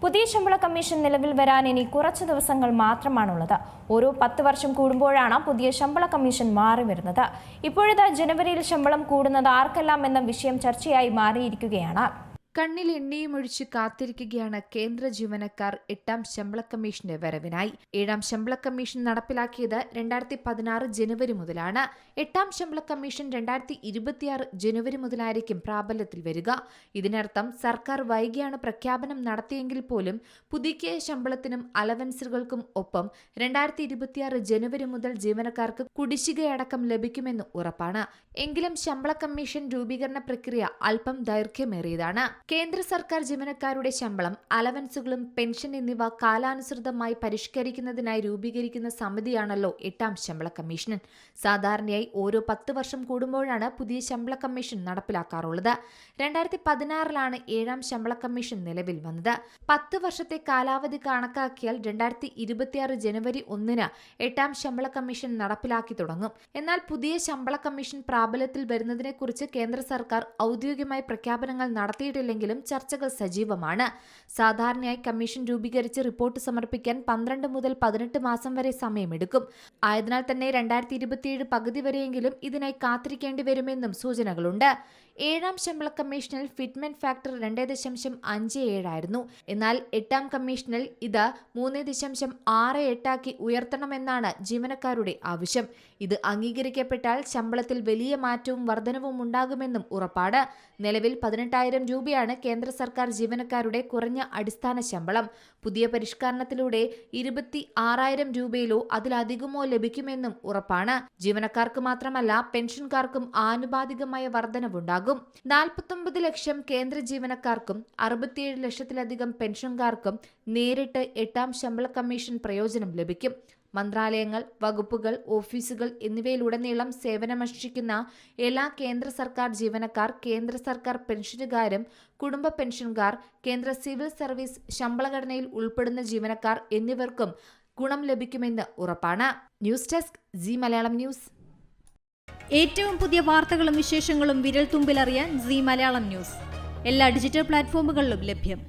പുതിയ ശമ്പള കമ്മീഷൻ നിലവിൽ വരാൻ ഇനി കുറച്ച് ദിവസങ്ങൾ മാത്രമാണുള്ളത്. ഓരോ 10 വർഷം കൂടുമ്പോഴാണ് പുതിയ ശമ്പള കമ്മീഷൻ മാറി വരുന്നത്. ഇപ്പോഴത്തെ ജനുവരിയിൽ ശമ്പളം കൂടുന്നത് ആർക്കെല്ലാം എന്ന വിഷയം ചർച്ചയായി മാറിയിരിക്കുകയാണ്. കണ്ണിൽ എണ്ണയും ഒഴിച്ച് കാത്തിരിക്കുകയാണ് കേന്ദ്ര ജീവനക്കാർ 8ാം ശമ്പള കമ്മീഷന്റെ വരവിനായി. 7ാം ശമ്പള കമ്മീഷൻ നടപ്പിലാക്കിയത് 2016 ജനുവരി മുതലാണ്. 8ാം ശമ്പള കമ്മീഷൻ 2026 ജനുവരി മുതലായിരിക്കും പ്രാബല്യത്തിൽ വരിക. ഇതിനർത്ഥം സർക്കാർ വൈകിയാണ് പ്രഖ്യാപനം നടത്തിയെങ്കിൽ പോലും പുതുക്കിയ ശമ്പളത്തിനും അലവൻസുകൾക്കും ഒപ്പം 2026 ജനുവരി മുതൽ ജീവനക്കാർക്ക് കുടിശ്ശികയടക്കം ലഭിക്കുമെന്ന് ഉറപ്പാണ്. എങ്കിലും ശമ്പള കമ്മീഷൻ രൂപീകരണ പ്രക്രിയ അല്പം ദൈർഘ്യമേറിയതാണ്. കേന്ദ്ര സർക്കാർ ജീവനക്കാരുടെ ശമ്പളം, അലവൻസുകളും പെൻഷൻ എന്നിവ കാലാനുസൃതമായി പരിഷ്കരിക്കുന്നതിനായി രൂപീകരിക്കുന്ന സമിതിയാണല്ലോ 8ാം ശമ്പള കമ്മീഷൻ. സാധാരണയായി ഓരോ 10 വർഷം കൂടുമ്പോഴാണ് പുതിയ ശമ്പള കമ്മീഷൻ നടപ്പിലാക്കാറുള്ളത്. 2016 7ാം ശമ്പള കമ്മീഷൻ നിലവിൽ വന്നത്. 10 വർഷത്തെ കാലാവധി കണക്കാക്കിയാൽ 2026 ജനുവരി 1-ന് 8ാം ശമ്പള കമ്മീഷൻ നടപ്പിലാക്കി തുടങ്ങും. എന്നാൽ പുതിയ ശമ്പള കമ്മീഷൻ പ്രാബല്യത്തിൽ വരുന്നതിനെക്കുറിച്ച് കേന്ദ്ര സർക്കാർ ഔദ്യോഗികമായി പ്രഖ്യാപനങ്ങൾ നടത്തിയിട്ടില്ലെങ്കിലും ചർച്ചകൾ സജീവമാണ്. സാധാരണയായി കമ്മീഷൻ രൂപീകരിച്ച് റിപ്പോർട്ട് സമർപ്പിക്കാൻ 12 മുതൽ 18 മാസം വരെ സമയമെടുക്കും. ആയതിനാൽ തന്നെ 2027 പകുതി വരെയെങ്കിലും ഇതിനായി കാത്തിരിക്കേണ്ടി വരുമെന്നും സൂചനകളുണ്ട്. 7ാം ശമ്പള കമ്മീഷനിൽ ഫിറ്റ്മെന്റ് ഫാക്ടർ 2.57 ആയിരുന്നു. എന്നാൽ 8ാം കമ്മീഷനിൽ ഇത് 3.68 ഉയർത്തണമെന്നാണ് ജീവനക്കാരുടെ ആവശ്യം. ഇത് അംഗീകരിക്കപ്പെട്ടാൽ ശമ്പളത്തിൽ വലിയ മാറ്റവും വർധനവും ഉണ്ടാകുമെന്നും ഉറപ്പാണ്. നിലവിൽ 18,000 രൂപയാണ് കേന്ദ്ര സർക്കാർ ജീവനക്കാരുടെ കുറഞ്ഞ അടിസ്ഥാന ശമ്പളം. പുതിയ പരിഷ്കരണത്തിലൂടെ 26,000 രൂപയിലോ അതിലധികമോ ലഭിക്കുമെന്നും ഉറപ്പാണ്. ജീവനക്കാർക്ക് മാത്രമല്ല പെൻഷൻകാർക്കും ആനുപാതികമായ വർധനവുണ്ടാകും. 49 ലക്ഷം കേന്ദ്ര ജീവനക്കാർക്കും 67 ലക്ഷത്തിലധികം പെൻഷൻകാർക്കും നേരിട്ട് 8ാം ശമ്പള കമ്മീഷൻ പ്രയോജനം ലഭിക്കും. മന്ത്രാലയങ്ങൾ, വകുപ്പുകൾ, ഓഫീസുകൾ എന്നിവയിലുടനീളം സേവനമനുഷ്ഠിക്കുന്ന എല്ലാ കേന്ദ്ര സർക്കാർ ജീവനക്കാർ, കേന്ദ്ര സർക്കാർ പെൻഷനുകാരും, കുടുംബ പെൻഷൻകാർ, കേന്ദ്ര സിവിൽ സർവീസ് ശമ്പളഘടനയിൽ ഉൾപ്പെടുന്ന ജീവനക്കാർ എന്നിവർക്കും ഗുണം ലഭിക്കുമെന്ന് ഉറപ്പാണ്. News desk Zee Malayalam news. ഏറ്റവും പുതിയ വാർത്തകളും വിശേഷങ്ങളും വിരൽ തുമ്പിലറിയാൻ സീ മലയാളം ന്യൂസ് എല്ലാ ഡിജിറ്റൽ പ്ലാറ്റ്ഫോമുകളിലും ലഭ്യം.